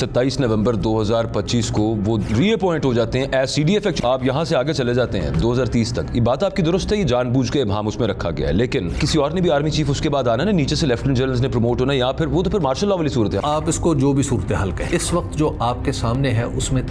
27 نومبر 2025 کو وہ ری اپوائنٹ ہو جاتے ہیں ایز CDF. آپ یہاں سے آگے چلے جاتے ہیں 2030 تک. یہ بات آپ کی درست ہے, یہ جان بوجھ کے ابہام اس میں رکھا گیا ہے, لیکن کسی اور نے بھی آرمی چیف اس کے بعد آنا نا, نیچے سے لیفٹیننٹ جنرل نے پروموٹ ہونا, یا پھر وہ تو پھر مارشل لا والی صورت ہے. آپ اس کو جو بھی صورتحال کہیں, اس وقت جو آپ کے سامنے ہے اس میں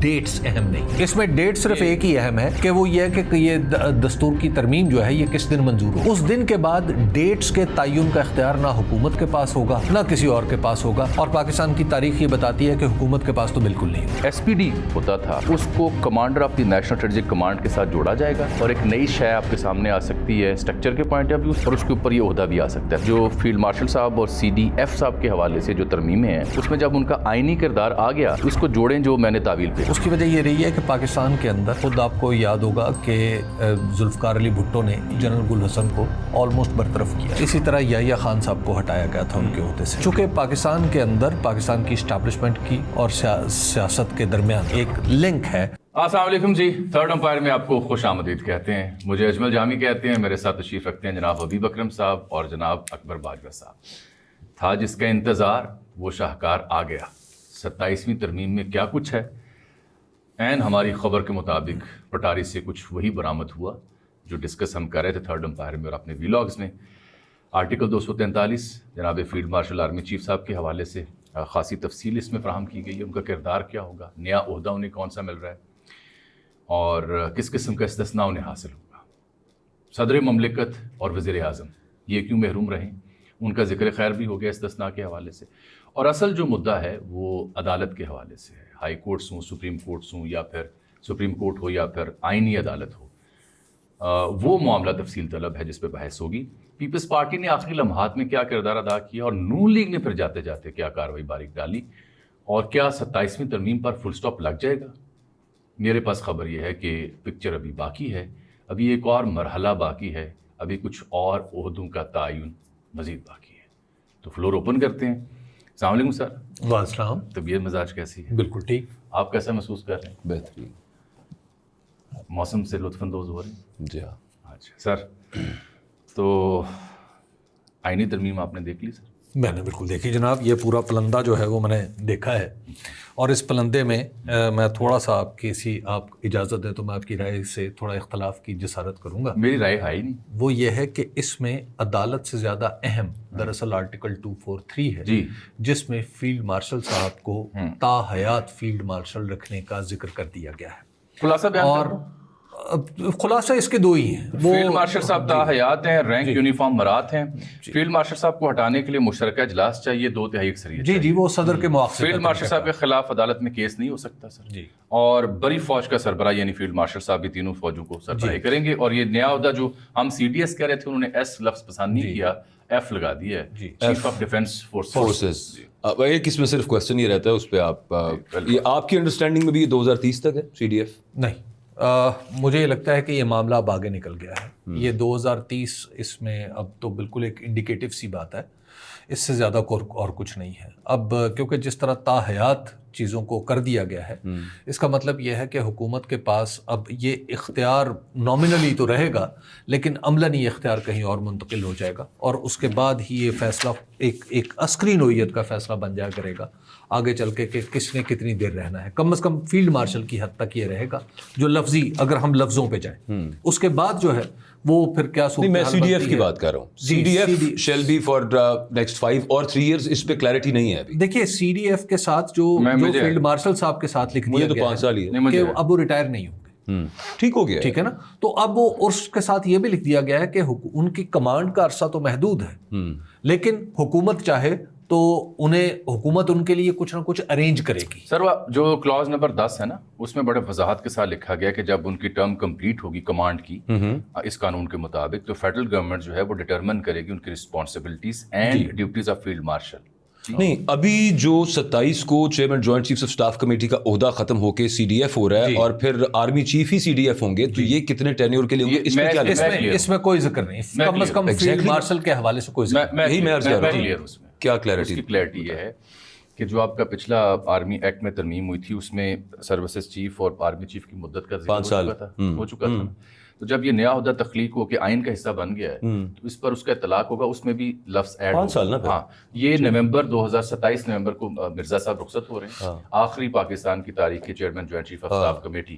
ڈیٹس اہم نہیں. اس میں ڈیٹ صرف ایک ہی اہم ہے کہ وہ یہ ہے کہ یہ دستور کی ترمیم جو ہے یہ کس دن منظور ہو. اس دن کے بعد ڈیٹس کے تعین کا اختیار نہ حکومت کے پاس ہوگا نہ کسی اور کے پاس ہوگا, اور پاکستان کی تاریخ یہ بتاتی ہے کہ حکومت کے پاس تو بالکل نہیں. SPD ہوتا تھا, اس کو commander of the national strategic command کے ساتھ جوڑا جائے گا, اور ایک نئی شے آپ کے سامنے آ سکتی ہے اسٹرکچر کے پوائنٹ آف ویو, اور اس کے اوپر یہ عہدہ بھی آ سکتا ہے. جو فیلڈ مارشل صاحب اور CDF صاحب کے حوالے سے جو ترمیمیں ہیں, اس میں جب ان کا آئینی کردار آ گیا, اس کو جوڑیں جو میں نے تعویل پہ. اس کی وجہ یہ رہی ہے کہ پاکستان کے اندر خود آپ کو یاد ہوگا کہ ذوالفقار علی بھٹو نے جنرل گل حسن کو آلموسٹ برطرف کیا. اسی طرح یحییٰ خان صاحب کو ہٹایا گیا تھا ان کے عہدے سے. چونکہ پاکستان کے اندر پاکستان کی اسٹیبلشمنٹ کی اور سیاست کے درمیان ایک لنک ہے. السلام علیکم جی, تھرڈ امپائر میں آپ کو خوش آمدید کہتے ہیں. مجھے اجمل جامی کہتے ہیں. میرے ساتھ تشریف رکھتے ہیں جناب حبیب اکرم صاحب اور جناب اکبر باجوہ صاحب. تھا جس کا انتظار وہ شاہکار آ گیا. 27ویں ترمیم میں کیا کچھ ہے؟ عین ہماری خبر کے مطابق پٹاری سے کچھ وہی برآمد ہوا جو ڈسکس ہم کر رہے تھے تھرڈ امپائر میں اور اپنے ویلاگز میں. آرٹیکل 243 جناب فیلڈ مارشل آرمی چیف صاحب کے حوالے سے خاصی تفصیل اس میں فراہم کی گئی ہے. ان کا کردار کیا ہوگا, نیا عہدہ انہیں کون سا مل رہا ہے, اور کس قسم کا استثناء انہیں حاصل ہوگا. صدر مملکت اور وزیر اعظم یہ کیوں محروم رہیں, ان کا ذکر خیر بھی ہو گیا استثناء کے حوالے سے. اور اصل جو مدعا ہے وہ عدالت کے حوالے سے ہے. ہائی کورٹس ہوں, سپریم کورٹس ہوں, یا پھر سپریم کورٹ ہو یا پھر آئینی عدالت ہو, وہ معاملہ تفصیل طلب ہے جس پہ بحث ہوگی. پیپلز پارٹی نے آخری لمحات میں کیا کردار ادا کیا, اور نون لیگ نے پھر جاتے جاتے کیا کارروائی باریک ڈالی, اور کیا 27ویں ترمیم پر فل سٹاپ لگ جائے گا. میرے پاس خبر یہ ہے کہ پکچر ابھی باقی ہے, ابھی ایک اور مرحلہ باقی ہے, ابھی کچھ اور عہدوں کا تعین مزید باقی ہے. تو فلور اوپن کرتے ہیں. السلام علیکم سر. وعلیکم السلام. طبیعت مزاج کیسی ہے؟ بالکل ٹھیک. آپ کیسا محسوس کر رہے ہیں؟ بہترین. موسم سے لطف اندوز ہو رہے ہیں؟ جی ہاں. اچھا سر, تو آئینی ترمیم آپ نے دیکھ لی سر؟ میں نے بالکل دیکھی جناب. یہ پورا پلندہ جو ہے وہ میں نے دیکھا ہے, اور اس پلندے میں میں تھوڑا سا آپ اجازت دیں تو میں آپ کی رائے سے تھوڑا اختلاف کی جسارت کروں گا. میری رائے ہے ہی نہیں. وہ یہ ہے کہ اس میں عدالت سے زیادہ اہم دراصل آرٹیکل 243 ہے جی, جس میں فیلڈ مارشل صاحب کو تا حیات فیلڈ مارشل رکھنے کا ذکر کر دیا گیا ہے. خلاصہ بیان اور خلاصہ اس کے دو ہی ہیں. وہ فیلڈ مارشل صاحب تا حیات ہیں, رینک یونیفارم مرات ہیں. فیلڈ مارشل صاحب کو ہٹانے کے لیے مشترکہ اجلاس چاہیے 2/3 اکثریت. جی وہ صدر کے مواخذے. فیلڈ مارشل صاحب کے خلاف عدالت میں کیس نہیں ہو سکتا سر. جی, اور بڑی فوج کا سربراہ یعنی فیلڈ مارشل صاحب بھی تینوں فوجوں کو سربراہی کریں گے. اور یہ نیا عہدہ جو ہم CDS کہہ رہے تھے, انہوں نے S لفظ پسند نہیں کیا, F لگا دیا ہے, چیف آف ڈیفینس فورسز. ایک اس میں صرف کوشچن یہ رہتا ہے اس پہ آپ کی انڈرسٹینڈنگ میں بھی یہ 2030 تک ہے CDF؟ نہیں, مجھے یہ لگتا ہے کہ یہ معاملہ اب آگے نکل گیا ہے. یہ 2030 اس میں اب تو بالکل ایک انڈیکیٹو سی بات ہے, اس سے زیادہ اور کچھ نہیں ہے اب, کیونکہ جس طرح تا حیات چیزوں کو کر دیا گیا ہے, اس کا مطلب یہ ہے کہ حکومت کے پاس اب یہ اختیار نامنلی تو رہے گا, لیکن عملاً یہ اختیار کہیں اور منتقل ہو جائے گا, اور اس کے بعد ہی یہ فیصلہ ایک عسکری نوعیت کا فیصلہ بن جایا کرے گا آگے چل کے کہ کس نے کتنی دیر رہنا ہے. کم از کم فیلڈ مارشل کی حد تک یہ رہے گا جو لفظی, اگر ہم لفظوں پہ جائیں. اس کے بعد جو ہے وہ پھر کیا نہیں, میں CDF کی بات کر رہا ہوں. CDF shall be for next 5 or 3 years, اس پہ کلیئرٹی نہیں ہے ابھی. دیکھیے CDF کے ساتھ جو فیلڈ مارشل صاحب کے ساتھ لکھ دیا تو 5 سال ہی ہے کہ اب وہ ریٹائر نہیں ہوں گے. ٹھیک ہو گیا, ٹھیک ہے نا. تو اب وہ اس کے ساتھ یہ بھی لکھ دیا گیا ہے کہ ان کی کمانڈ کا عرصہ تو محدود ہے, لیکن حکومت چاہے تو حکومت ان کے لیے کچھ نہ کچھ ارینج کرے گی. سر جو کلاز نمبر 10 ہے نا, اس میں بڑے وضاحت کے ساتھ لکھا گیا کہ جب ان کی ٹرم کمپلیٹ ہوگی کمانڈ کی اس قانون کے مطابق, تو فیڈرل گورنمنٹ جو ہے وہ ڈٹرمن کرے گی ان کی responsibilities and duties of field marshal. نہیں, ابھی جو 27 کو chairman joint chiefs of staff committee کا عہدہ ختم ہو کے CDF ہو رہا ہے, اور پھر آرمی چیف ہی CDF ہوں گے, تو یہ کتنے ٹینیور کے لیے ہوں گے, اس میں کیا اس میں کوئی ذکر نہیں, کم از کم فیلڈ مارشل کے حوالے سے کوئی ذکر نہیں. کیا کلیئرٹی یہ ہے کہ جو آپ کا پچھلا آرمی ایکٹ میں ترمیم ہوئی تھی, اس میں سروسز چیف اور آرمی چیف کی مدت کا 5 سال ہو چکا تھا. تو جب یہ نیا عہدہ تخلیق ہو کے آئین کا حصہ بن گیا ہے تو اس پر اس کا اطلاق ہوگا, اس میں بھی لفظ ایڈ 5 سال نا. ہاں, یہ نومبر 27 نومبر کو مرزا صاحب رخصت ہو رہے ہیں, آخری پاکستان کی تاریخ کے chairman joint chief of staff committee,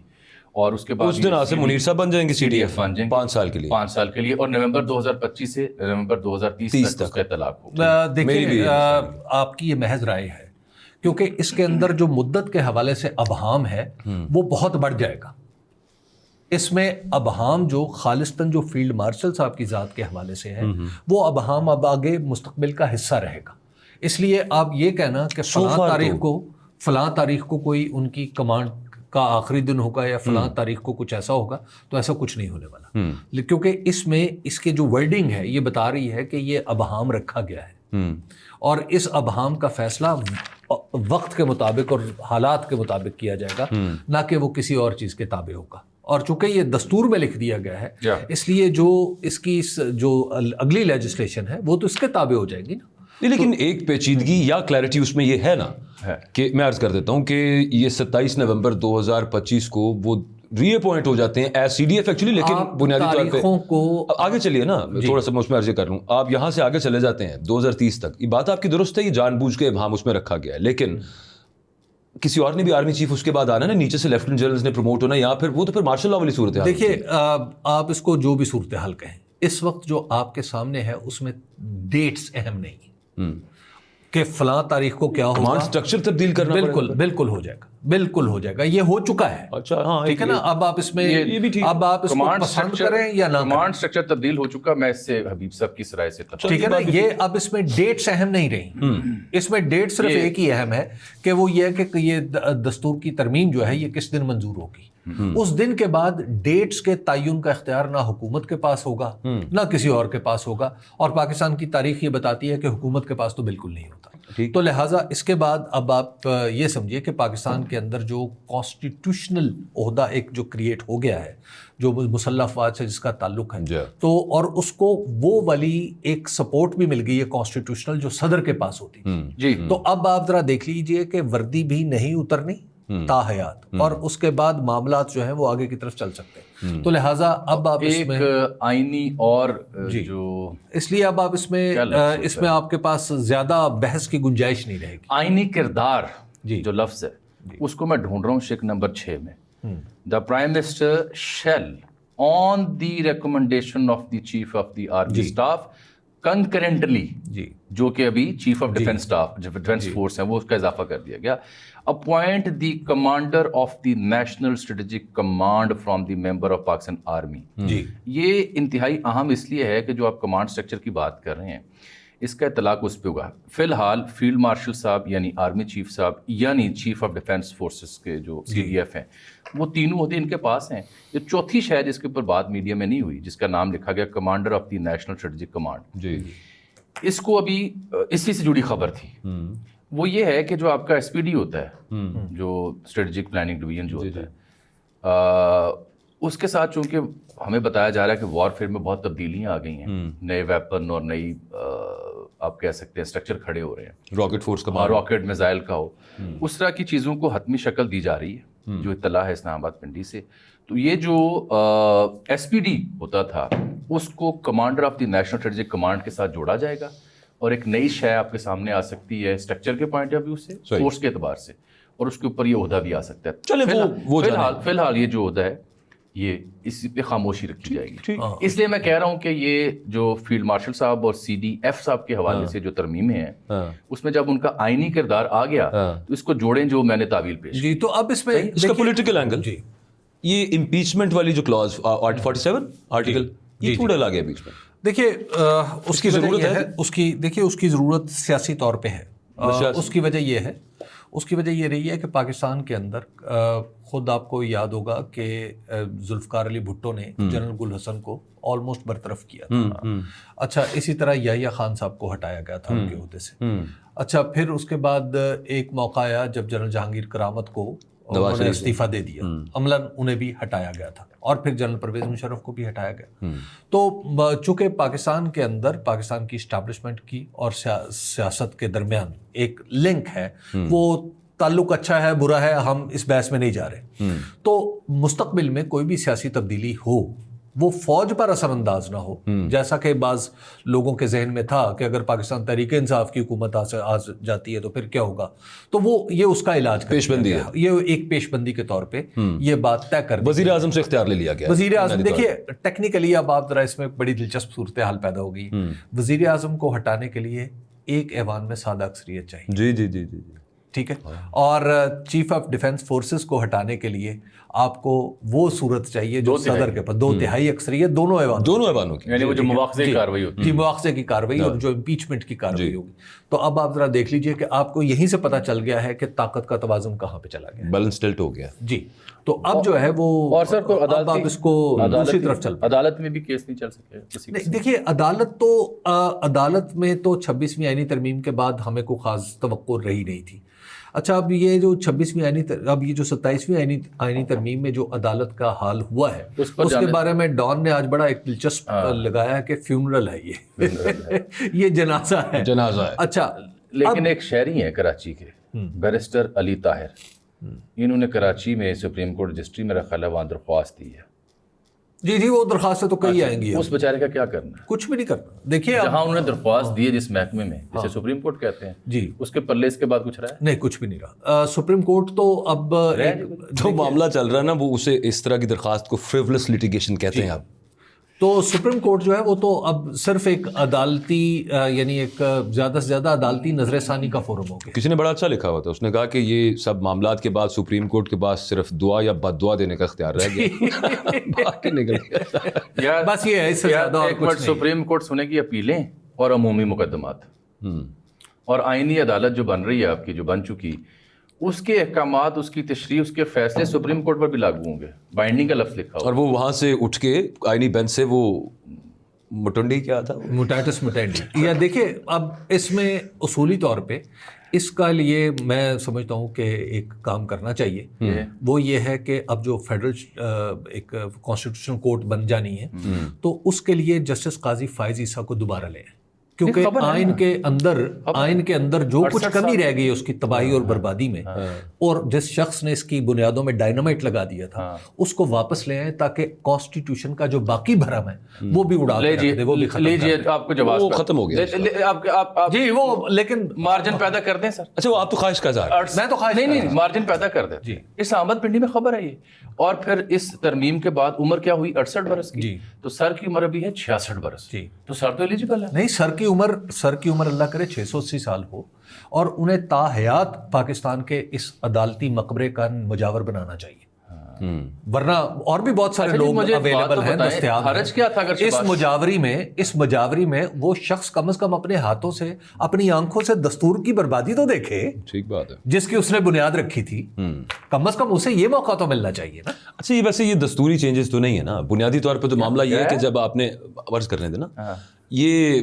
اور اس کے بعد اس دن آصف منیر صاحب بن جائیں گے سی ڈی ایف بن جائیں گے 5 سال کے لیے, 5 سال کے لیے, اور نومبر 2025 سے نومبر 2030 تک اس کا اطلاق ہوگا. دیکھیے آپ کی یہ محض رائے ہے, کیونکہ اس کے اندر جو مدت کے حوالے سے ابہام ہے وہ بہت بڑھ جائے گا. اس میں ابہام جو خالصتاً جو فیلڈ مارشل صاحب کی ذات کے حوالے سے ہے وہ ابہام اب آگے مستقبل کا حصہ رہے گا. اس لیے آپ یہ کہنا کہ فلاں تاریخ کو کوئی ان کی کمانڈ کا آخری دن ہوگا یا فلاں تاریخ کو کچھ ایسا ہوگا, تو ایسا کچھ نہیں ہونے والا, کیونکہ اس میں اس کے جو ورڈنگ ہے یہ بتا رہی ہے کہ یہ ابہام رکھا گیا ہے اور اس ابہام کا فیصلہ وقت کے مطابق اور حالات کے مطابق کیا جائے گا, نہ کہ وہ کسی اور چیز کے تابع ہوگا. اور چونکہ یہ دستور میں لکھ دیا گیا ہے اس لیے جو اس کی جو اگلی لیجسلیشن ہے وہ تو اس کے تابع ہو جائے گی نا. لیکن ایک پیچیدگی یا کلیئرٹی اس میں یہ ہے نا کہ میں عرض کر دیتا ہوں کہ یہ 27 نومبر 2025 کو وہ ری اپوائنٹ ہو جاتے ہیں as C D F actually, لیکن بنیادی طور تاریخوں کو آگے چلیے نا, تھوڑا سا میں اس میں عرض کر لوں, آپ یہاں سے آگے چلے جاتے ہیں 2030 تک. یہ بات آپ کی درست ہے, یہ جان بوجھ کے ابہام اس میں رکھا گیا ہے, لیکن کسی اور نے بھی آرمی چیف اس کے بعد آنا نا, نیچے سے لیفٹنٹ جنرلز نے پروموٹ ہونا, یا پھر وہ تو پھر مارشل لا والی صورت ہے. دیکھیے آپ اس کو جو بھی صورتحال کہیں, اس وقت جو آپ کے سامنے ہے اس میں ڈیٹس اہم نہیں کہ فلاں تاریخ کو کیا ہوگا, اسٹرکچر تبدیل کرنا بالکل ہو جائے گا, بالکل ہو جائے گا, یہ ہو چکا ہے. اچھا ہاں ٹھیک ہے نا. اب آپ اس میں اب آپ اس کو پسند کریں یا نہ, کمانڈ اسٹرکچر تبدیل ہو چکا. میں اس سے حبیب صاحب کی رائے سے ٹھیک ہے نا. یہ اب اس میں ڈیٹس اہم نہیں رہی, اس میں ڈیٹ صرف ایک ہی اہم ہے کہ وہ یہ ہے کہ یہ دستور کی ترمیم جو ہے یہ کس دن منظور ہوگی. اس دن کے بعد ڈیٹس کے تعین کا اختیار نہ حکومت کے پاس ہوگا نہ کسی اور کے پاس ہوگا, اور پاکستان کی تاریخ یہ بتاتی ہے کہ حکومت کے پاس تو بالکل نہیں ہوتا. تو لہٰذا اس کے بعد اب آپ یہ سمجھیے کہ پاکستان کے اندر جو کانسٹیٹیوشنل عہدہ ایک جو کریٹ ہو گیا ہے جو مسلح افواج سے جس کا تعلق ہے, تو اور اس کو وہ والی ایک سپورٹ بھی مل گئی ہے کانسٹیٹیوشنل جو صدر کے پاس ہوتی جی. تو اب آپ ذرا دیکھ لیجئے کہ وردی بھی نہیں اترنی تا حیات, اور اس کے بعد معاملات جو ہیں وہ آگے کی طرف چل سکتے ہیں. تو لہٰذا اب آپ ایک آئینی اور جو اس لیے اب آپ اس میں آپ کے پاس زیادہ بحث کی گنجائش نہیں رہے گی. آئینی کردار جو لفظ ہے اس کو میں ڈھونڈ رہا ہوں شک نمبر 6 میں. The prime minister shell on the recommendation of the chief of the army staff concurrently, جو کہ ابھی chief of defence staff defence force ہیں وہ اس کا اضافہ کر دیا گیا, appoint the commander of the national strategic command from the member of Pakistan army. یہ انتہائی اہم اس لیے ہے کہ جو آپ کمانڈ اسٹرکچر کی بات کر رہے ہیں اس کا اطلاق اس پہ ہوگا. فی الحال فیلڈ مارشل صاحب یعنی آرمی چیف صاحب یعنی چیف آف ڈیفینس فورسز کے جو سی ڈی ایف ہیں وہ تینوں عہدے ان کے پاس ہیں. جو چوتھی شاید جس کے اوپر بات میڈیا میں نہیں ہوئی جس کا نام لکھا گیا commander of the national strategic command, اس کو ابھی اسی سے جڑی خبر تھی. وہ یہ ہے کہ جو آپ کا ایس پی ڈی ہوتا ہے جو اسٹریٹجک پلاننگ ڈویژن جو ہوتا ہے اس کے ساتھ چونکہ ہمیں بتایا جا رہا ہے کہ وار فیئر میں بہت تبدیلیاں آ گئی ہیں, نئے ویپن اور نئی آپ کہہ سکتے ہیں اسٹرکچر کھڑے ہو رہے ہیں, راکٹ فورس کا راکٹ میزائل کا ہو, اس طرح کی چیزوں کو حتمی شکل دی جا رہی ہے جو اطلاع ہے اسلام آباد پنڈی سے. تو یہ جو ایس پی ڈی ہوتا تھا اس کو commander of the national strategic command کے ساتھ جوڑا جائے گا, اور ایک نئی شے آپ کے سامنے آ سکتی ہے اسٹرکچر کے پوائنٹ آف ویو سے, فورس کے اعتبار سے, اور اس کے اوپر یہ عہدہ بھی آ سکتا ہے. چلے فی الحال یہ جو عہدہ ہے یہ اس پہ خاموشی رکھی جائے گی. اس لیے میں کہہ رہا ہوں کہ یہ جو فیلڈ مارشل صاحب اور سی ڈی ایف صاحب کے حوالے سے جو ترمیمیں ہیں اس میں جب ان کا آئینی کردار آ گیا تو اس کو جوڑیں جو میں نے تعویل پیش جی. تو اب اس میں اس کا پولیٹیکل اینگل یہ امپیچمنٹ والی جو کلاز 47 آرٹیکل یہ تھوڑا لا گیا بیچ میں. دیکھیے اس کی ضرورت ہے, اس کی ضرورت سیاسی طور پہ ہے. اس کی وجہ یہ رہی ہے کہ پاکستان کے اندر خود آپ کو یاد ہوگا کہ ذوالفقار علی بھٹو نے جنرل گل حسن کو آلموسٹ برطرف کیا تھا. اچھا اسی طرح یحییٰ خان صاحب کو ہٹایا گیا تھا ان کے عہدے سے. اچھا پھر اس کے بعد ایک موقع آیا جب جنرل جہانگیر کرامت کو انہوں نے استعفیٰ دے دیا, عملاً انہیں بھی ہٹایا گیا تھا, اور پھر جنرل پرویز مشرف کو بھی ہٹایا گیا. تو چونکہ پاکستان کے اندر پاکستان کی اسٹیبلشمنٹ کی اور سیاست کے درمیان ایک لنک ہے, وہ تعلق اچھا ہے برا ہے ہم اس بحث میں نہیں جا رہے. تو مستقبل میں کوئی بھی سیاسی تبدیلی ہو وہ فوج پر اثر انداز نہ ہو، جیسا کہ بعض لوگوں کے ذہن میں تھا کہ اگر پاکستان تحریک انصاف کی حکومت آ جاتی ہے تو پھر کیا ہوگا، تو وہ یہ اس کا علاج پیش بندی ہے، یہ ایک پیش بندی کے طور پہ یہ بات طے کر وزیر اعظم سے اختیار لے لیا گیا. وزیر اعظم دیکھیے ٹیکنیکلی اب آپ ذرا اس میں بڑی دلچسپ صورتحال پیدا ہو گئی. وزیر اعظم کو ہٹانے کے لیے ایک ایوان میں سادہ اکثریت چاہیے. جی جی جی جی ٹھیک ہے. اور چیف آف ڈیفنس فورسز کو ہٹانے کے لیے آپ کو وہ صورت چاہیے جو صدر کے پاس 2/3 اکثریت دونوں ایوانوں کی، یعنی وہ جو مواخذے کی کارروائی ہوتی ہے، جی مواخذے کی کارروائی اور جو امپیچمنٹ کی کارروائی ہوگی. تو اب آپ ذرا دیکھ لیجئے کہ آپ کو یہیں سے پتہ چل گیا ہے کہ طاقت کا توازن کہاں پہ چلا گیا، بیلنس ٹلٹ ہو گیا. جی. تو اب جو ہے وہ اور سر کو اب آپ اس کو دوسری طرف چل پائیں. عدالت میں بھی کیس نہیں چل سکے کسی کا. دیکھیے عدالت میں تو 26ویں آئینی ترمیم کے بعد ہمیں کوئی خاص توقع رہی نہیں تھی. اچھا اب یہ جو 26ویں اب یہ جو 27ویں آئینی ترمیم میں جو عدالت کا حال ہوا ہے اس کے بارے میں ڈان نے آج بڑا ایک دلچسپ لگایا ہے کہ فیونرل ہے یہ جنازہ ہے. اچھا لیکن ایک شہری ہیں کراچی کے بیرسٹر علی طاہر، انہوں نے کراچی میں سپریم کورٹ رجسٹری میں رکھا ہے، وہاں درخواست دی ہے. جی وہ درخواستیں تو کئی آئیں گی. اس بیچارے کا کیا کرنا ہے؟ کچھ بھی نہیں کرنا. دیکھیے جہاں انہوں نے درخواست دی ہے جس محکمے میں جسے سپریم کورٹ کہتے ہیں، جی اس کے پلے اس کے بعد کچھ رہا ہے؟ نہیں کچھ بھی نہیں رہا. سپریم کورٹ تو اب جو معاملہ چل رہا ہے نا وہ اسے اس طرح کی درخواست کو فریولس لیٹیگیشن کہتے ہیں. اب تو سپریم کورٹ جو ہے وہ تو اب صرف ایک عدالتی یعنی ایک زیادہ سے زیادہ عدالتی نظر ثانی کا فورم ہو گیا. کسی نے بڑا اچھا لکھا ہوا تھا، اس نے کہا کہ یہ سب معاملات کے بعد سپریم کورٹ کے پاس صرف دعا یا بد دعا دینے کا اختیار رہ گیا، باقی نکل گیا. بس یہ ہے، اس سے زیادہ اور ایک کچھ منٹ، نہیں. سپریم کورٹ سنے کی اپیلیں اور عمومی مقدمات اور آئینی عدالت جو بن رہی ہے آپ کی، جو بن چکی، اس کے احکامات، اس کی تشریح، اس کے فیصلے سپریم کورٹ پر بھی لاگو ہوں گے. بائنڈنگ کا لفظ لکھا ہوا. اور وہ وہاں سے اٹھ کے آئینی بینچ سے وہ مٹنڈی کیا تھا، موٹیٹس موٹینڈی. یا دیکھیے اب اس میں اصولی طور پہ اس کا لیے میں سمجھتا ہوں کہ ایک کام کرنا چاہیے. وہ یہ ہے کہ اب جو فیڈرل ایک کانسٹیٹیوشنل کورٹ بن جانی ہے تو اس کے لیے جسٹس قاضی فائز عیسیٰ کو دوبارہ لیں، کیونکہ آئین کے اندر جو کچھ کمی رہ گئی اس کی تباہی اور بربادی میں، اور جس شخص نے اس کی بنیادوں میں ڈائنامائٹ لگا دیا تھا اس کو واپس لے آئیں تاکہ کانسٹیٹیوشن کا جو باقی بھرم ہے وہ بھی اڑا کے رکھ دے، وہ بھی ختم کر دے. آپ کو جواز ختم ہو گیا جی وہ لیکن مارجن پیدا کر دیں سر. اچھا وہ آپ تو خواہش کا اظہار. میں تو خواہش نہیں مارجن پیدا کر دیں. جی اس احمد پنڈی میں خبر ہے یہ. اور پھر اس ترمیم کے بعد عمر کیا ہوئی؟ 68 برس کی. تو سر کی عمر ابھی ہے 66 برس. جی تو سر تو ایلیجیبل ہے. نہیں، سر کی عمر اللہ کرے 680 سال ہو، اور انہیں تا حیات پاکستان کے اس عدالتی مقبرے کا مجاور بنانا چاہیے. ورنہ اور بھی بہت سارے لوگ اویلیبل ہیں، دستیاب ہیں. اس مجاوری میں وہ شخص کم از کم اپنے ہاتھوں سے، اپنی آنکھوں سے دستور کی بربادی تو دیکھے. ٹھیک بات ہے. جس کی اس نے بنیاد رکھی تھی، کم از کم اسے یہ موقع تو ملنا چاہیے نا. اچھا یہ ویسے یہ دستوری چینجز تو نہیں ہے نا؟ بنیادی طور پہ تو معاملہ یہ ہے کہ جب آپ نے عرض کرنے تھے نا، یہ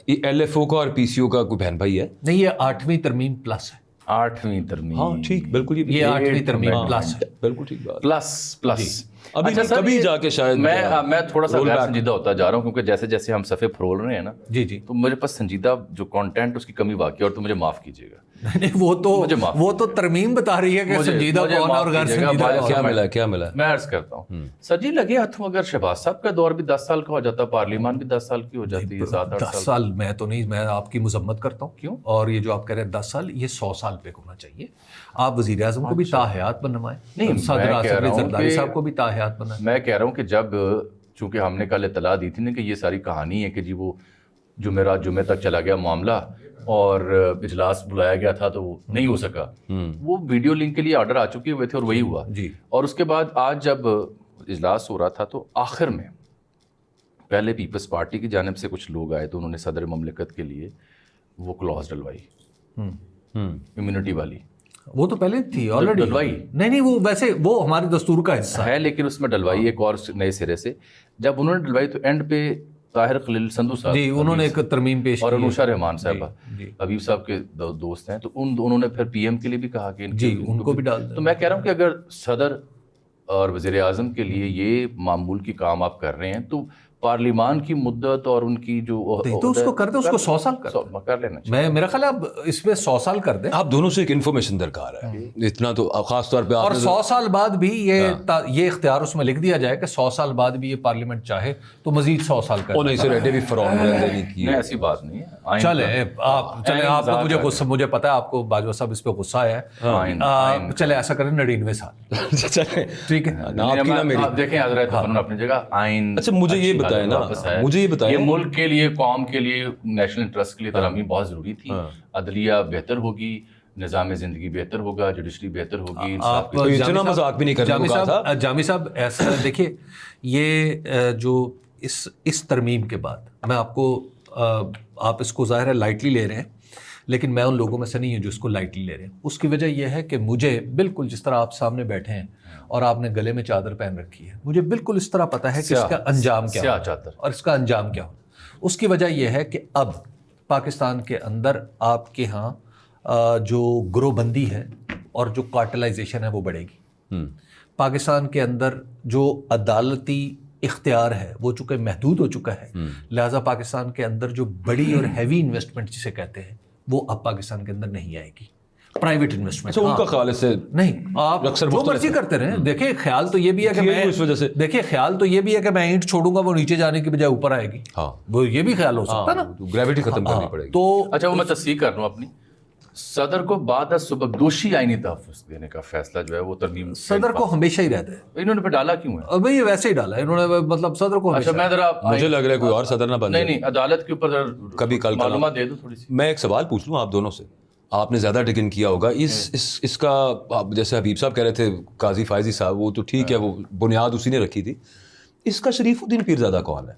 ایل ایف او کا اور پی سی او کا کوئی بہن بھائی ہے؟ نہیں، یہ 8ویں ترمیم پلس ہے. 8ویں ترمیم. ہاں ٹھیک، بالکل یہ 8ویں ترمیم پلس ہے. بالکل ٹھیک بات. پلس ابھی کبھی جا کے شاید میں تھوڑا سا غیر سنجیدہ ہوتا جا رہا ہوں، کیونکہ جیسے جیسے ہم صفحے پھرول رہے ہیں نا، جی تو میرے پاس سنجیدہ جو کانٹینٹ اس کی کمی واقع ہے، اور تو مجھے معاف کیجیے گا. نہیں وہ تو ترمیم بتا رہی ہے کہ سنجیدہ کون اور غیر سنجیدہ. کیا ملا میں عرض کرتا ہوں سر جی، لگے ہاتھوں اگر شہباز صاحب کا دور بھی 10 سال کا ہو جاتا، پارلیمان بھی 10 سال کی ہو جاتی ہے. 10 سال میں تو نہیں، میں آپ کی مذمت کرتا ہوں. کیوں؟ اور یہ جو آپ کہہ رہے ہیں 10 سال، یہ 100 سال پہ ہونا چاہیے. آپ وزیر اعظم کو بھی تاحیات بنوائیں. نہیں، صدر آصف زرداری صاحب کو بھی تاحیات بنائیں. میں کہہ رہا ہوں کہ جب چونکہ ہم نے کل اطلاع دی تھی نا کہ یہ ساری کہانی ہے کہ جی وہ جمعرات جمعے تک چلا گیا معاملہ اور اجلاس بلایا گیا تھا تو وہ نہیں ہو سکا. وہ ویڈیو لنک کے لیے آرڈر آ چکے ہوئے تھے اور وہی ہوا. جی. اور اس کے بعد آج جب اجلاس ہو رہا تھا تو آخر میں پہلے پیپلز پارٹی کی جانب سے کچھ لوگ آئے تو انہوں نے صدر مملکت کے لیے وہ کلوز ڈلوائی، امیونٹی والی. وہ تو پہلے تھی آلریڈی ڈلوائی. نہیں وہ ویسے وہ ہمارے دستور کا حصہ ہے، لیکن اس میں ڈلوائی ایک اور نئے سرے سے. جب انہوں نے ڈلوائی تو اینڈ پہ طاہر خلیل سندھو صاحب، جی انہوں نے ایک ترمیم پیش اور انوشا رحمان صاحبہ حبیب صاحب کے دوست ہیں، تو انہوں نے پھر پی ایم کے لیے بھی کہا کہ جی ان کو بھی ڈال دیں. تو میں کہہ رہا ہوں کہ اگر صدر اور وزیر اعظم کے لیے یہ معمول کی کام آپ کر رہے ہیں تو پارلیمان کی مدت اور ان کی جو تو اس کو کر دیں، اس کو 100 سال کر دیں. کر لینا چاہیے. میرا خیال ہے اب اس پہ 100 سال کر دیں. آپ دونوں سے ایک انفارمیشن درکار ہے اتنا تو، خاص طور پہ اور 100 سال بعد بھی یہ اختیار اس میں لکھ دیا جائے کہ 100 سال بعد بھی یہ پارلیمنٹ چاہے تو مزید 100 سال کر. نہیں سر ایڈے بھی فرام نہیں کی. نہیں ایسی بات نہیں ہے. چلے آپ کو مجھے غصہ، مجھے پتا ہے آپ کو باجوہ صاحب اس پہ غصہ ہے. چلے ایسا کریں 99 سال چلے ٹھیک ہے. آپ دیکھیں حضرت اپنی جگہ آئین. اچھا مجھے یہ بتائیں نا، مجھے یہ بتائیں، یہ ملک کے لیے، قوم کے لیے، نیشنل انٹرسٹ کے لیے ترمیم بہت ضروری تھی. عدلیہ بہتر ہوگی، نظام زندگی بہتر ہوگا، جوڈیشری بہتر ہوگی. آپ اتنا مذاق بھی نہیں کرنے کو کہا تھا. جامی صاحب ایسا دیکھیے، یہ جو اس ترمیم کے بعد میں آپ کو، آپ اس کو ظاہر ہے لائٹلی لے رہے ہیں، لیکن میں ان لوگوں میں سے نہیں ہوں جو اس کو لائٹلی لے رہے ہیں. اس کی وجہ یہ ہے کہ مجھے بالکل جس طرح آپ سامنے بیٹھے ہیں اور آپ نے گلے میں چادر پہن رکھی ہے، مجھے بالکل اس طرح پتہ ہے کہ اس کا انجام کیا ہے اور اس کا انجام کیا ہو. اس کی وجہ یہ ہے کہ اب پاکستان کے اندر آپ کے ہاں جو گروہ بندی ہے اور جو کارٹلائزیشن ہے وہ بڑھے گی. پاکستان کے اندر جو عدالتی اختیار ہے وہ چونکہ محدود ہو چکا ہے، لہٰذا پاکستان کے اندر جو بڑی اور ہیوی انویسٹمنٹ جسے کہتے ہیں وہ اب پاکستان کے اندر نہیں آئے گی. پرائیویٹ انویسٹمنٹ ان کا خیال سے نہیں، آپ جو مرضی کرتے رہیں. دیکھیں خیال تو یہ بھی ہے کہ میں اس وجہ سے، دیکھیں خیال تو یہ بھی ہے کہ میں اینٹ چھوڑوں گا وہ نیچے جانے کی بجائے اوپر آئے گی. ہاں وہ یہ بھی خیال ہو سکتا ہے نا، گریوٹی ختم کرنی پڑے گی. تو اچھا وہ میں تصحیح کر رہا ہوں اپنی. صدر کو بعد از سبکدوشی آئینی تحفظ دینے کا فیصلہ جو ہے وہ ترمیم صدر کو ہمیشہ ہی رہتا ہے. انہوں نے پہ ڈالا کیوں ہے؟ اب یہ ویسے ہی ڈالا ہے انہوں نے، مطلب صدر کو. اچھا میں ذرا، مجھے لگ رہا ہے کوئی اور صدر نہ بن جائے. نہیں عدالت کے اوپر کبھی کل معلومات دے دو تھوڑی سی. میں ایک سوال پوچھ لوں آپ دونوں سے، آپ نے زیادہ ٹکن کیا ہوگا اس کا. جیسے حبیب صاحب کہہ رہے تھے قاضی فائزی صاحب، وہ تو ٹھیک ہے، وہ بنیاد اسی نے رکھی تھی. اس کا شریف الدین پیرزادہ کون ہے؟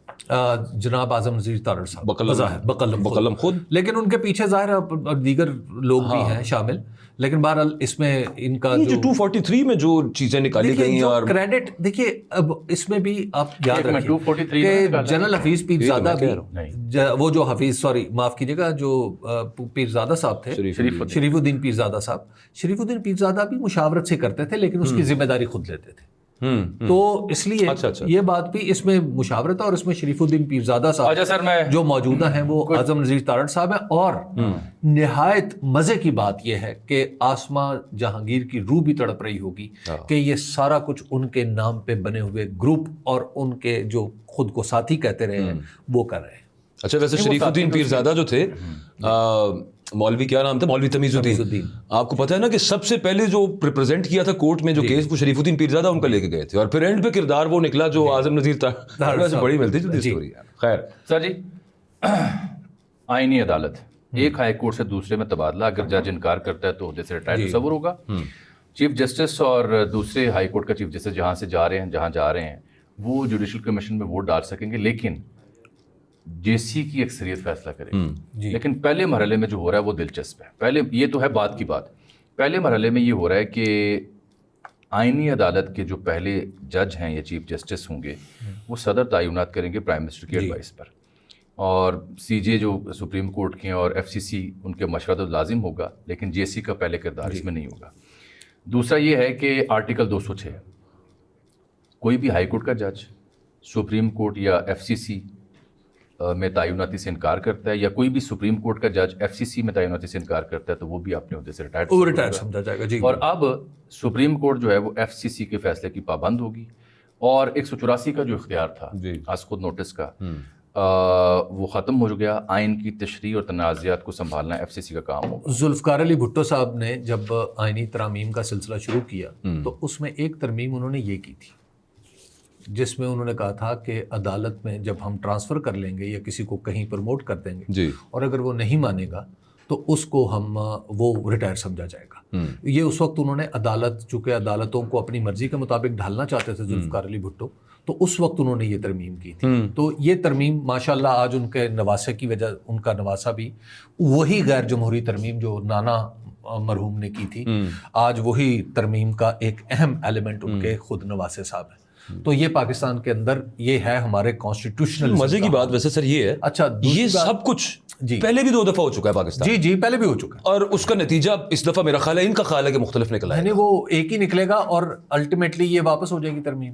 جناب اعظم نذیر تارڑ صاحب، بقلم خود. لیکن ان کے پیچھے ظاہر ہے دیگر لوگ بھی ہیں شامل. لیکن بہرحال اس میں ان کا جو 243 میں جو چیزیں نکالی گئی ہیں اور کریڈٹ دیکھیے، اب اس میں بھی آپ یاد رکھیں کہ جنرل حفیظ پیرزادہ بھی، وہ جو حفیظ، سوری معاف کیجیے گا، جو پیرزادہ صاحب تھے، شریف الدین پیرزادہ صاحب، شریف الدین پیرزادہ بھی مشاورت سے کرتے تھے لیکن اس کی ذمہ داری خود لیتے تھے. تو اس لیے یہ بات بھی اس میں مشاورت ہے. اور اس میں شریف الدین پیرزادہ صاحب جو موجودہ ہیں وہ اعظم نذیر تارڑ صاحب ہیں. اور نہایت مزے کی بات یہ ہے کہ آسماں جہانگیر کی روح بھی تڑپ رہی ہوگی کہ یہ سارا کچھ ان کے نام پہ بنے ہوئے گروپ اور ان کے جو خود کو ساتھی کہتے رہے ہیں وہ کر رہے ہیں. اچھا ویسے شریف الدین پیرزادہ جو تھے، مولوی کیا نام تھا، مولوی تمیز الدین، آپ کو پتہ ہے نا کہ سب سے پہلے جو ریپرزینٹ کیا تھا کورٹ میں جو کیس، وہ شریف الدین پیرزادہ ان کا لے کے گئے تھے. اور پھر اینڈ پہ کردار وہ نکلا جو اعظم نذیر تارڑ سے بڑی ملتی جلتی اسٹوری ہے. خیر سر جی، آئینی عدالت، ایک ہائی کورٹ سے دوسرے میں تبادلہ، اگر جج انکار کرتا ہے تو عہدے سے ریٹائر تصور ہوگا. چیف جسٹس اور دوسرے ہائی کورٹ کا چیف جسٹس جہاں جا رہے ہیں وہ جوڈیشل کمیشن میں ووٹ ڈال سکیں گے، لیکن جے سی کی اکثریت فیصلہ کرے گی. لیکن پہلے مرحلے میں جو ہو رہا ہے وہ دلچسپ ہے. پہلے یہ تو ہے بات کی بات، پہلے مرحلے میں یہ ہو رہا ہے کہ آئینی عدالت کے جو پہلے جج ہیں یا چیف جسٹس ہوں گے وہ صدر تعینات کریں گے پرائم منسٹر کی ایڈوائس پر، اور سی جے جو سپریم کورٹ کے اور ایف سی سی ان کے مشورہ تو لازم ہوگا، لیکن جے سی کا پہلے کردار اس میں نہیں ہوگا. دوسرا یہ ہے کہ آرٹیکل 206، کوئی بھی ہائی کورٹ کا جج سپریم کورٹ یا ایف سی سی میں تعیناتی سے انکار کرتا ہے، یا کوئی بھی سپریم کورٹ کا جج ایف سی سی میں تعیناتی سے انکار کرتا ہے تو وہ بھی اپنے عہدے سے ریٹائر سمجھا جائے گا. اور اب سپریم کورٹ جو ہے وہ ایف سی سی کے فیصلے کی پابند ہوگی، اور 184 کا جو اختیار تھا از خود نوٹس کا وہ ختم ہو گیا. آئین کی تشریح اور تنازعات کو سنبھالنا ایف سی سی کا کام ہوگا. ذوالفقار علی بھٹو صاحب نے جب آئینی ترامیم کا سلسلہ شروع کیا تو اس میں ایک ترمیم انہوں نے یہ کی تھی جس میں انہوں نے کہا تھا کہ عدالت میں جب ہم ٹرانسفر کر لیں گے یا کسی کو کہیں پروموٹ کر دیں گے اور اگر وہ نہیں مانے گا تو اس کو ہم وہ ریٹائر سمجھا جائے گا. یہ اس وقت انہوں نے عدالت، چونکہ عدالتوں کو اپنی مرضی کے مطابق ڈھالنا چاہتے تھے ذوالفقار علی بھٹو، تو اس وقت انہوں نے یہ ترمیم کی تھی. تو یہ ترمیم ماشاءاللہ آج ان کے نواسے کی وجہ، ان کا نواسا بھی وہی غیر جمہوری ترمیم جو نانا مرحوم نے کی تھی، آج وہی ترمیم کا ایک اہم ایلیمنٹ ان کے خود نواسے صاحب ہیں. تو یہ پاکستان کے اندر یہ ہے ہمارے کانسٹیٹیوشنل. مزے کی بات ویسے سر یہ ہے، اچھا یہ سب کچھ پہلے بھی 2 دفعہ ہو چکا ہے پاکستان. جی پہلے بھی ہو چکا ہے، اور اس کا نتیجہ اس دفعہ میرا خیال ہے ان کا خیال ہے کہ مختلف نکلا ہے. یعنی وہ ایک ہی نکلے گا اور الٹیمیٹلی یہ واپس ہو جائے گی ترمیم.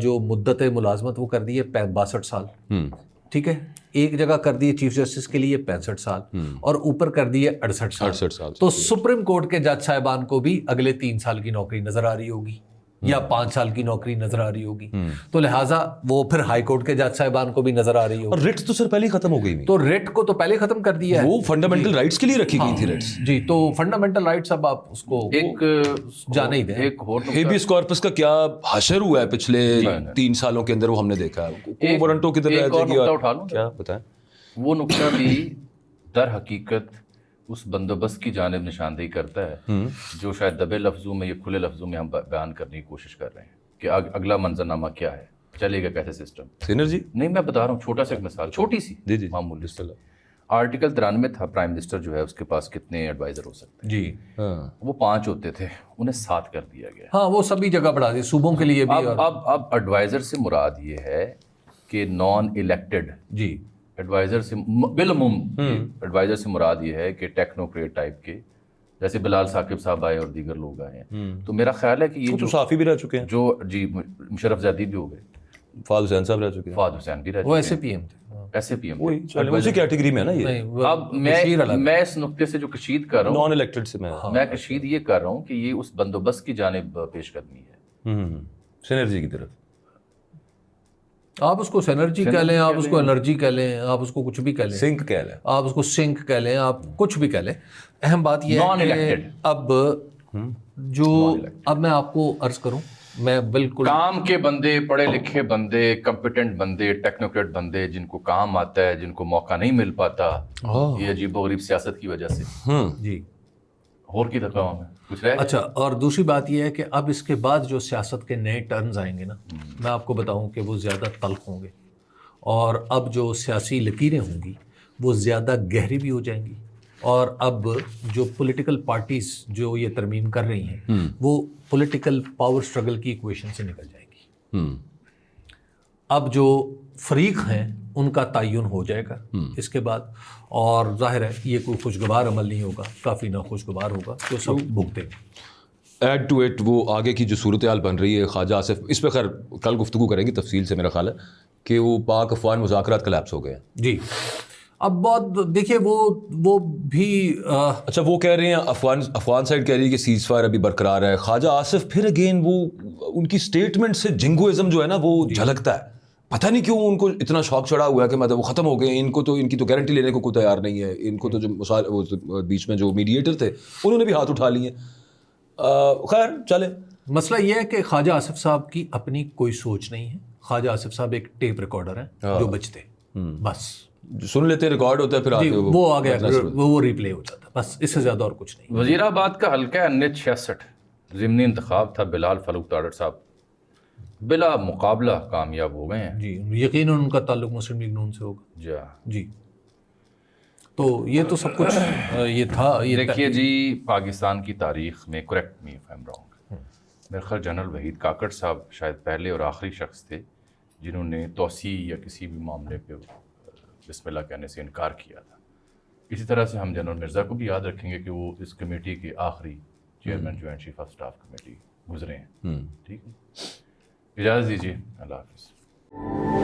جو مدت ملازمت وہ کر دی ہے 62 سال، ٹھیک ہے. ایک جگہ کر دی ہے چیف جسٹس کے لیے 65 سال اور اوپر کر دی ہے 68 سال. تو سپریم کورٹ کے جج صاحبان کو بھی اگلے 3 سال کی نوکری نظر آ رہی ہوگی یا 5 سال کی نوکری نظر آ رہی ہوگی. تو لہٰذا وہ پھر ہائی کورٹ کے جج صاحبان کو بھی نظر آ رہی ہوگی. اور ریٹس تو سر پہلے ہی ختم ہو گئی. تو ریٹ کو تو پہلے ختم کر دیا ہے. وہ فنڈامنٹل رائٹس کے لیے رکھی گئی تھی ریٹس. جی تو فنڈامنٹل رائٹس اب آپ اس کو ایک جانے ہی دیں. ایک ہیبیس کارپس کا کیا حشر ہوا ہے پچھلے 3 سالوں کے اندر وہ ہم نے دیکھا ہے. وارنٹوں کی طرح اٹھا لوں کیا بتائیں. وہ نقطہ بھی در حقیقت اس بندوبست کی جانب نشاندہی کرتا ہے جو شاید دبے لفظوں میں یا کھلے لفظوں میں ہم بیان کرنے کی کوشش کر رہے ہیں کہ اگلا منظرنامہ کیا ہے, چلے گا کیسے سسٹم. سینرجی نہیں, میں بتا رہا ہوں چھوٹا سا ایک مثال, چھوٹی سی معمولی. آرٹیکل 93 تھا, پرائم منسٹر جو ہے اس کے پاس کتنے ایڈوائزر ہو سکتے ہیں. جی وہ 5 ہوتے تھے, انہیں 7 کر دیا گیا. ہاں وہ سبھی جگہ بڑھا دی صوبوں کے لیے بھی. اب ایڈوائزر سے مراد یہ ہے کہ نان الیکٹڈ. جی ایڈوائزر سے بالعموم ایڈوائزر سے مراد یہ ہے کہ ٹیکنوکریٹ ٹائپ کے, جیسے بلال ثاقب صاحب آئے اور دیگر لوگ آئے ہیں. تو میرا خیال ہے کہ یہ جو صافی بھی رہ چکے ہیں, جو جی مشرف زیدی بھی ہو گئے, فہد حسین صاحب رہ چکے ہیں, فہد حسین بھی رہ وہ ایسے پی ایم تھے, ایسے پی ایم اسی کیٹیگری میں ہے نا یہ. اب میں اس نقطے سے جو کشید کر رہا ہوں, نان الیکٹڈ سے میں کشید یہ کر رہا ہوں کہ یہ اس بندوبست کی جانب پیش قدمی ہے, سینرجی کی طرف. آپ اس کو سینرجی کہہ لیں, آپ اس کو انرجی کہہ لیں, آپ اس کو کچھ بھی کہہ لیں, سنک کہہ لیں, آپ اس کو سنک کہہ لیں, آپ کچھ بھی کہہ لیں. اہم بات یہ ہے کہ اب اب میں آپ کو عرض کروں, میں بالکل کام کے بندے, پڑھے لکھے بندے, کمپیٹنٹ بندے, ٹیکنوکریٹ بندے جن کو کام آتا ہے, جن کو موقع نہیں مل پاتا یہ عجیب و غریب سیاست کی وجہ سے. جی اور کی دکھاؤں میں کچھ رہ. اچھا, اور دوسری بات یہ ہے کہ اب اس کے بعد جو سیاست کے نئے ٹرنز آئیں گے نا, میں آپ کو بتاؤں کہ وہ زیادہ تلخ ہوں گے, اور اب جو سیاسی لکیریں ہوں گی وہ زیادہ گہری بھی ہو جائیں گی. اور اب جو پولیٹیکل پارٹیز جو یہ ترمیم کر رہی ہیں وہ پولیٹیکل پاور سٹرگل کی ایکویشن سے نکل جائے گی. اب جو فریق ہیں ان کا تعین ہو جائے گا اس کے بعد, اور ظاہر ہے یہ کوئی خوشگوار عمل نہیں ہوگا, کافی ناخوشگوار ہوگا, جو سب بھگتے ہیں. ایڈ ٹو ایٹ وہ آگے کی جو صورتحال بن رہی ہے, خواجہ آصف اس پہ خیر کل گفتگو کریں گے تفصیل سے, میرا خیال ہے کہ وہ پاک افغان مذاکرات کلیپس ہو گئے ہیں. جی اب بہت دیکھیے وہ بھی اچھا وہ کہہ رہے ہیں, افغان سائڈ کہہ رہی ہے کہ سیز فائر ابھی برقرار ہے. خواجہ آصف پھر اگین وہ ان کی اسٹیٹمنٹ سے جنگوازم جو ہے نا وہ جھلکتا ہے. پتہ نہیں کیوں ان کو اتنا شوق چڑھا ہوا ہے کہ مطلب وہ ختم ہو گئے. ان کی تو گارنٹی لینے کو کوئی تیار نہیں ہے. ان کو تو جو بیچ میں جو میڈیٹر تھے انہوں نے بھی ہاتھ اٹھا لیے. خیر چلے, مسئلہ یہ ہے کہ خواجہ آصف صاحب کی اپنی کوئی سوچ نہیں ہے. خواجہ آصف صاحب ایک ٹیپ ریکارڈر ہیں جو بچتے, بس سن لیتے, ریکارڈ ہوتا ہے, پھر آگے وہ آ گیا, وہ ریپلے ہو جاتا, بس اس سے زیادہ اور کچھ نہیں. وزیر آباد کا حلقہ 1966 ضمنی انتخاب تھا. بلال فاروق تاڑر صاحب بلا مقابلہ کامیاب ہو گئے ہیں. جی یقیناً ان کا تعلق مسلم لیگ نون سے ہوگا. جی تو یہ تو سب کچھ یہ تھا. یہ دیکھیے جی, پاکستان کی تاریخ میں, correct me if I am wrong, میرے خیال جنرل وحید کاکڑ صاحب شاید پہلے اور آخری شخص تھے جنہوں نے توسیع یا کسی بھی معاملے پہ بسم اللہ کہنے سے انکار کیا تھا. اسی طرح سے ہم جنرل مرزا کو بھی یاد رکھیں گے کہ وہ اس کمیٹی کے آخری chairman joint chief of staff committee گزرے ہیں. ٹھیک ہے, اجازت دیجیے, اللہ حافظ.